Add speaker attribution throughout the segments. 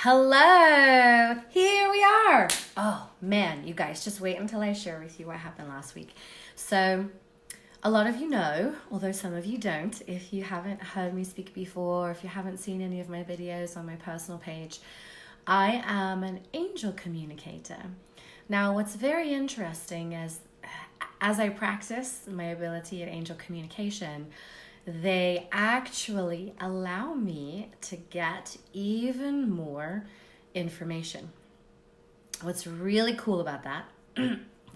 Speaker 1: Hello, here we are. Oh man, you guys, just wait until I share with you what happened last week. So a lot of you know, although some of you don't, if you haven't heard me speak before, if you haven't seen any of my videos on my personal page, I am an angel communicator. Now, what's very interesting is as I practice my ability at angel communication, they actually allow me to get even more information. What's really cool about that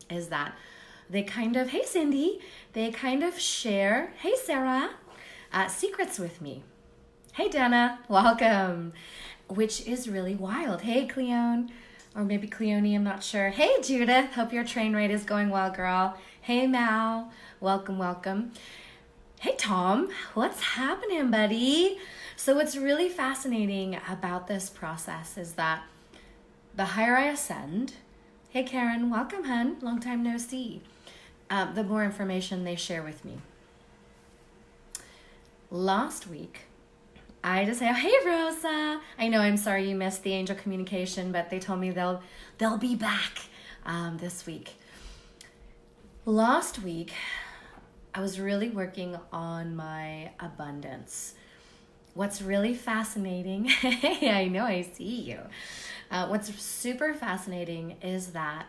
Speaker 1: is that they kind of, hey Cindy, they kind of share, hey Sarah, secrets with me. Hey Dana, welcome, which is really wild. Hey Cleone, or maybe Cleone, I'm not sure. Hey Judith, hope your train ride is going well, girl. Hey Mal, welcome, welcome. Hey Tom, what's happening, buddy? So what's really fascinating about this process is that the higher I ascend, hey Karen, welcome hun, long time no see, the more information they share with me. Last week, I just say, oh, hey Rosa, I know, I'm sorry you missed the angel communication, but they told me they'll be back this week. Last week, I was really working on my abundance. What's really fascinating, hey, I know, I see you. What's super fascinating is that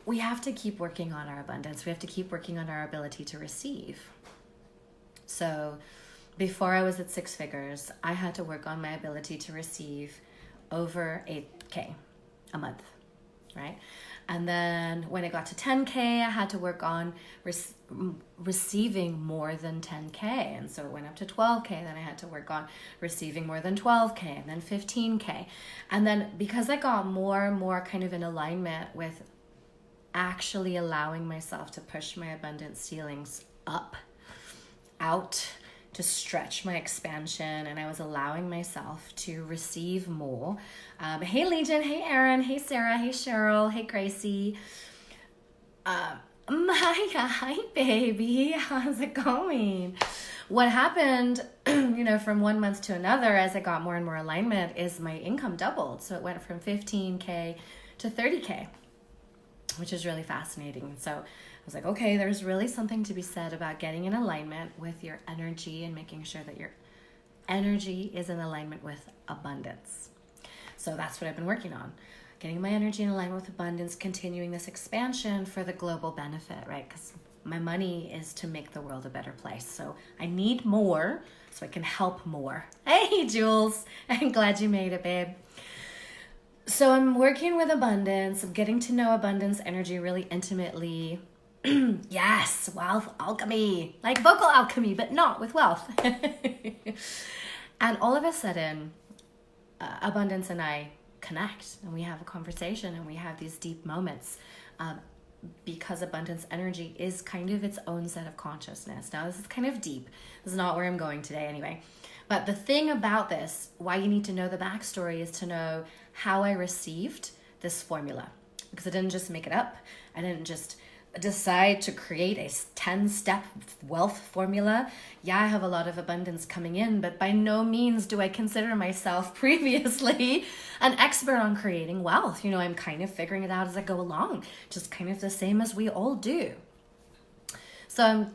Speaker 1: we have to keep working on our abundance. We have to keep working on our ability to receive. So before I was at six figures, I had to work on my ability to receive over 8K a month, right? And then when it got to 10K, I had to work on receiving more than 10K. And so it went up to 12K. Then I had to work on receiving more than 12K and then 15K. And then because I got more and more kind of in alignment with actually allowing myself to push my abundance ceilings up, out, to stretch my expansion, and I was allowing myself to receive more. Hey Legion, hey Erin, hey Sarah, hey Cheryl, hey Gracie. Maya, hi baby, how's it going? What happened, from 1 month to another as I got more and more alignment is my income doubled. So it went from 15K to 30K, which is really fascinating. So I was like, okay, there's really something to be said about getting in alignment with your energy and making sure that your energy is in alignment with abundance. So that's what I've been working on. Getting my energy in alignment with abundance, continuing this expansion for the global benefit, right? Because my money is to make the world a better place. So I need more so I can help more. Hey, Jules, I'm glad you made it, babe. So I'm working with abundance. I'm getting to know abundance energy really intimately. Yes, wealth alchemy, like vocal alchemy, but not with wealth. And all of a sudden, abundance and I connect and we have a conversation and we have these deep moments because abundance energy is kind of its own set of consciousness. Now, this is kind of deep. This is not where I'm going today anyway. But the thing about this, why you need to know the backstory, is to know how I received this formula. Because I didn't just make it up. I didn't just decide to create a 10-step wealth formula. Yeah, I have a lot of abundance coming in, but by no means do I consider myself previously an expert on creating wealth. I'm kind of figuring it out as I go along, just kind of the same as we all do. So I'm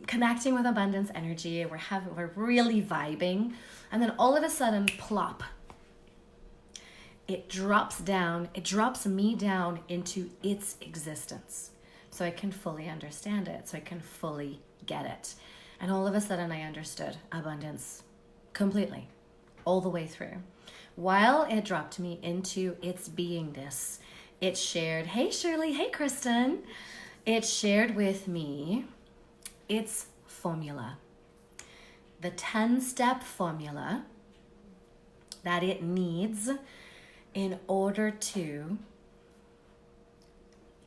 Speaker 1: connecting with abundance energy. We're really vibing. And then all of a sudden, plop, it drops me down into its existence. So I can fully understand it, so I can fully get it. And all of a sudden I understood abundance completely, all the way through. While it dropped me into its beingness, it shared, hey Shirley, hey Kristen, it shared with me its formula. The 10-step formula that it needs in order to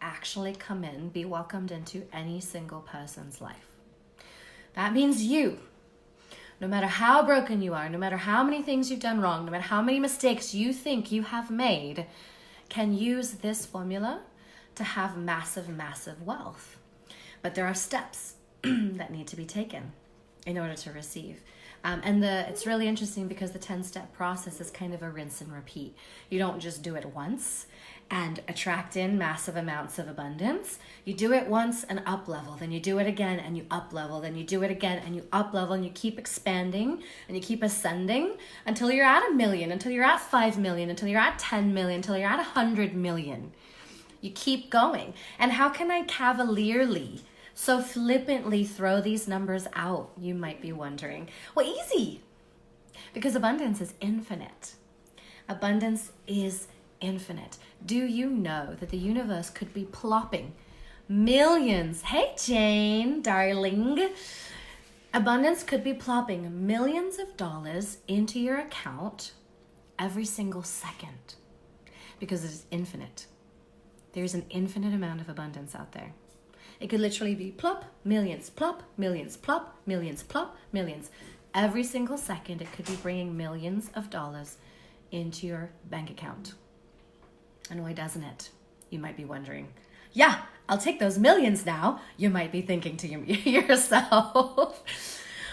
Speaker 1: actually come in, be welcomed into any single person's life. That means you, no matter how broken you are, no matter how many things you've done wrong, no matter how many mistakes you think you have made, can use this formula to have massive, massive wealth. But there are steps that need to be taken. in order to receive. It's really interesting because the 10-step process is kind of a rinse and repeat. You don't just do it once and attract in massive amounts of abundance. You do it once and up level, then you do it again and you up level, then you do it again and you up level, and you keep expanding and you keep ascending until you're at 1 million, until you're at 5 million, until you're at 10 million, until you're at 100 million. You keep going. And how can I cavalierly, so flippantly throw these numbers out, you might be wondering? Well, easy. Because abundance is infinite. Abundance is infinite. Do you know that the universe could be plopping millions? Hey, Jane, darling. Abundance could be plopping millions of dollars into your account every single second because it is infinite. There's an infinite amount of abundance out there. It could literally be plop, millions, plop, millions, plop, millions, plop, millions. Every single second, it could be bringing millions of dollars into your bank account. And why doesn't it? You might be wondering. Yeah, I'll take those millions now. You might be thinking to yourself.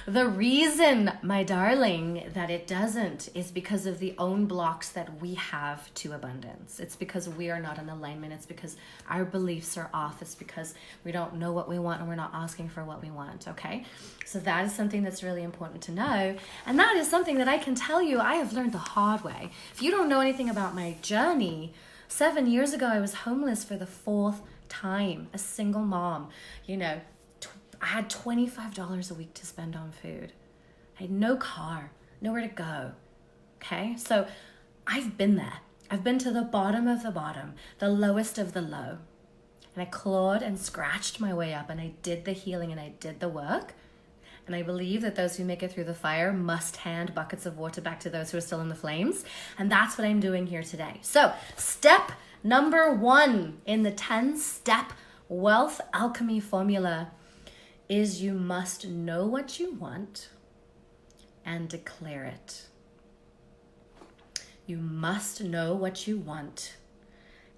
Speaker 1: The reason, my darling, that it doesn't is because of the own blocks that we have to abundance. It's because we are not in alignment. It's because our beliefs are off. It's because we don't know what we want and we're not asking for what we want, okay? So that is something that's really important to know. And that is something that I can tell you I have learned the hard way. If you don't know anything about my journey, 7 years ago, I was homeless for the 4th time, a single mom, I had $25 a week to spend on food. I had no car, nowhere to go. Okay, so I've been there. I've been to the bottom of the bottom, the lowest of the low. And I clawed and scratched my way up, and I did the healing and I did the work. And I believe that those who make it through the fire must hand buckets of water back to those who are still in the flames. And that's what I'm doing here today. So step number 1 in the 10-step wealth alchemy formula is you must know what you want and declare it. You must know what you want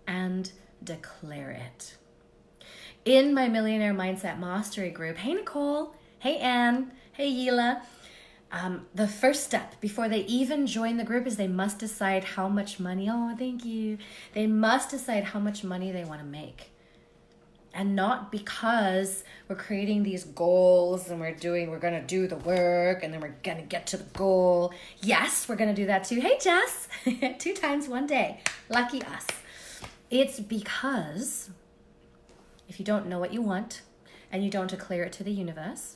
Speaker 1: and declare it. In my Millionaire Mindset Mastery group, hey Nicole, hey Anne, hey Yila, the first step before they even join the group is they must decide how much money, thank you. They must decide how much money they want to make. And not because we're creating these goals and we're going to do the work and then we're going to get to the goal. Yes, we're going to do that too. Hey, Jess, 2 times 1 day. Lucky us. It's because if you don't know what you want and you don't declare it to the universe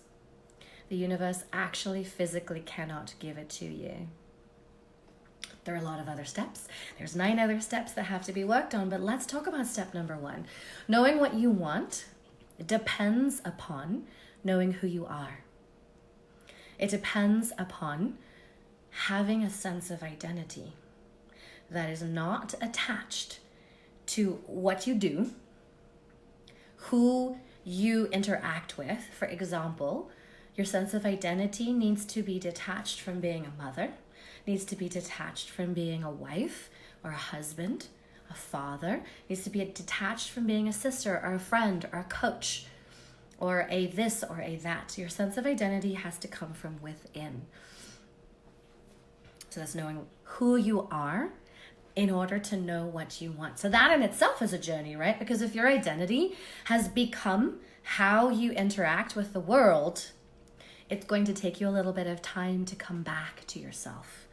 Speaker 1: actually physically cannot give it to you. There are a lot of other steps. There's 9 other steps that have to be worked on, but let's talk about step number 1. Knowing what you want depends upon knowing who you are. It depends upon having a sense of identity that is not attached to what you do, who you interact with. For example, your sense of identity needs to be detached from being a mother, needs to be detached from being a wife or a husband, a father, needs to be detached from being a sister or a friend or a coach or a this or a that. Your sense of identity has to come from within. So that's knowing who you are in order to know what you want. So that in itself is a journey, right? Because if your identity has become how you interact with the world, it's going to take you a little bit of time to come back to yourself.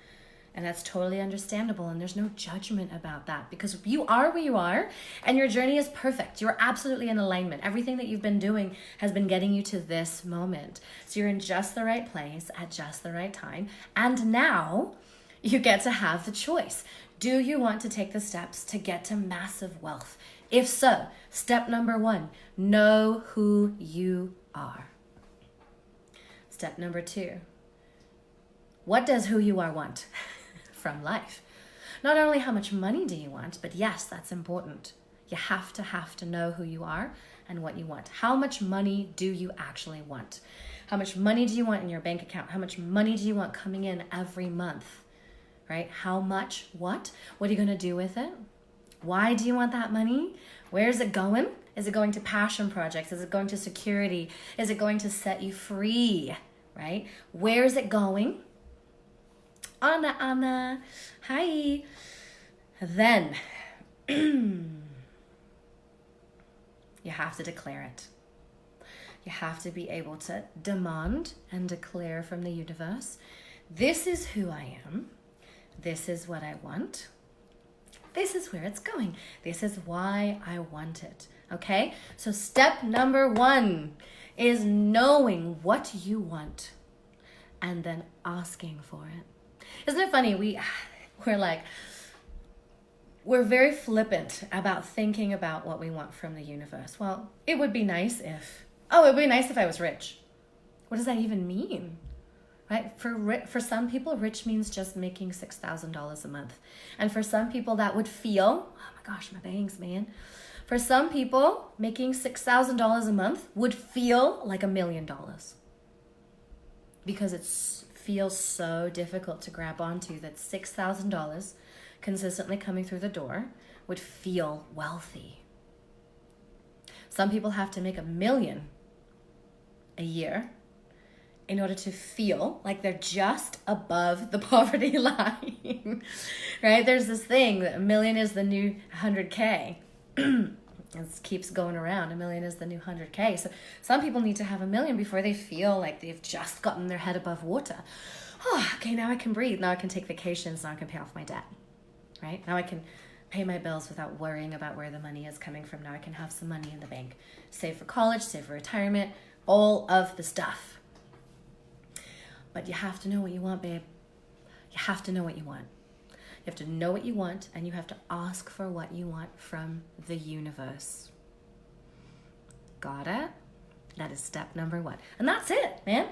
Speaker 1: And that's totally understandable. And there's no judgment about that because you are where you are and your journey is perfect. You're absolutely in alignment. Everything that you've been doing has been getting you to this moment. So you're in just the right place at just the right time. And now you get to have the choice. Do you want to take the steps to get to massive wealth? If so, step number 1, know who you are. Step number 2, what does who you are want from life? Not only how much money do you want, but yes, that's important. You have to know who you are and what you want. How much money do you actually want? How much money do you want in your bank account? How much money do you want coming in every month? Right? How much? What? What are you going to do with it? Why do you want that money? Where is it going? Is it going to passion projects? Is it going to security? Is it going to set you free? right? Where is it going? Anna, hi. Then you have to declare it. You have to be able to demand and declare from the universe, this is who I am. This is what I want. This is where it's going. This is why I want it. Okay? So step number 1 is knowing what you want and then asking for it. It'd it funny? We're very flippant about thinking about what we want from the universe. Well, it would be nice if I was rich. What does that even mean? Right? For some people, rich means just making $6,000 a month. And for some people that would feel, oh my gosh, my bangs, man. For some people, making $6,000 a month would feel like $1 million. Because it feels so difficult to grab onto that $6,000 consistently coming through the door would feel wealthy. Some people have to make $1 million a year in order to feel like they're just above the poverty line, right? There's this thing that $1 million is the new 100K. It keeps going around. $1 million is the new 100K. So some people need to have $1 million before they feel like they've just gotten their head above water. Oh, okay, now I can breathe. Now I can take vacations. Now I can pay off my debt, right? Now I can pay my bills without worrying about where the money is coming from. Now I can have some money in the bank. Save for college, save for retirement, all of the stuff. But you have to know what you want, babe. You have to know what you want. You have to know what you want, and you have to ask for what you want from the universe. Got it? That is step number 1. And that's it, man.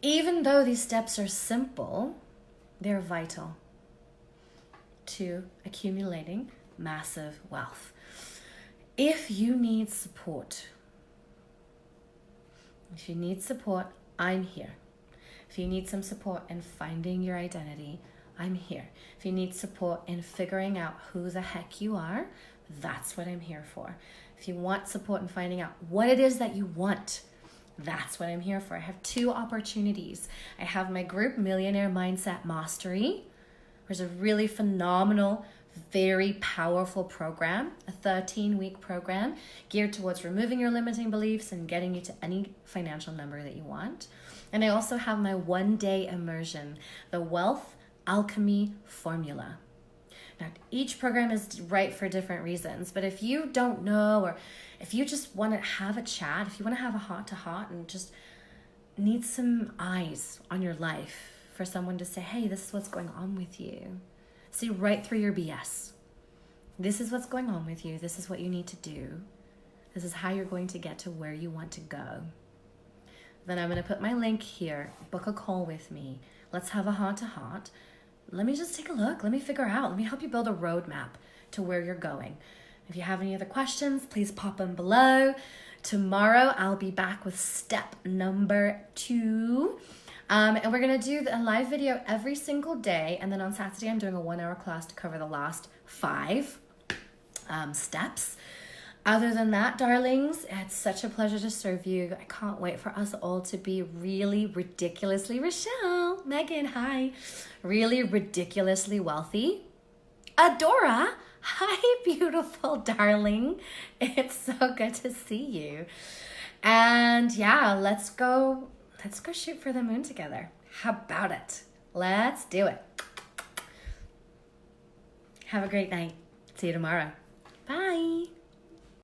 Speaker 1: Even though these steps are simple, they're vital to accumulating massive wealth. If you need support, I'm here. If you need some support in finding your identity, I'm here. If you need support in figuring out who the heck you are, that's what I'm here for. If you want support in finding out what it is that you want, that's what I'm here for. I have 2 opportunities. I have my group, Millionaire Mindset Mastery. There's a really phenomenal, very powerful program, a 13-week program geared towards removing your limiting beliefs and getting you to any financial number that you want. And I also have my 1-day immersion, the Wealth Alchemy Formula. Now, each program is right for different reasons, but if you don't know, or if you just want to have a chat, if you want to have a heart-to-heart and just need some eyes on your life for someone to say, hey, this is what's going on with you. See right through your BS. This is what's going on with you. This is what you need to do. This is how you're going to get to where you want to go. Then I'm going to put my link here. Book a call with me. Let's have a heart-to-heart. Let me just take a look. Let me figure out. Let me help you build a roadmap to where you're going. If you have any other questions, please pop them below. Tomorrow, I'll be back with step number 2. And we're going to do a live video every single day. And then on Saturday, I'm doing a 1-hour class to cover the last 5 steps. Other than that, darlings, it's such a pleasure to serve you. I can't wait for us all to be really ridiculously, Rochelle, Megan, hi, really ridiculously wealthy. Adora, hi, beautiful darling. It's so good to see you. And yeah, let's go shoot for the moon together. How about it? Let's do it. Have a great night. See you tomorrow. Bye.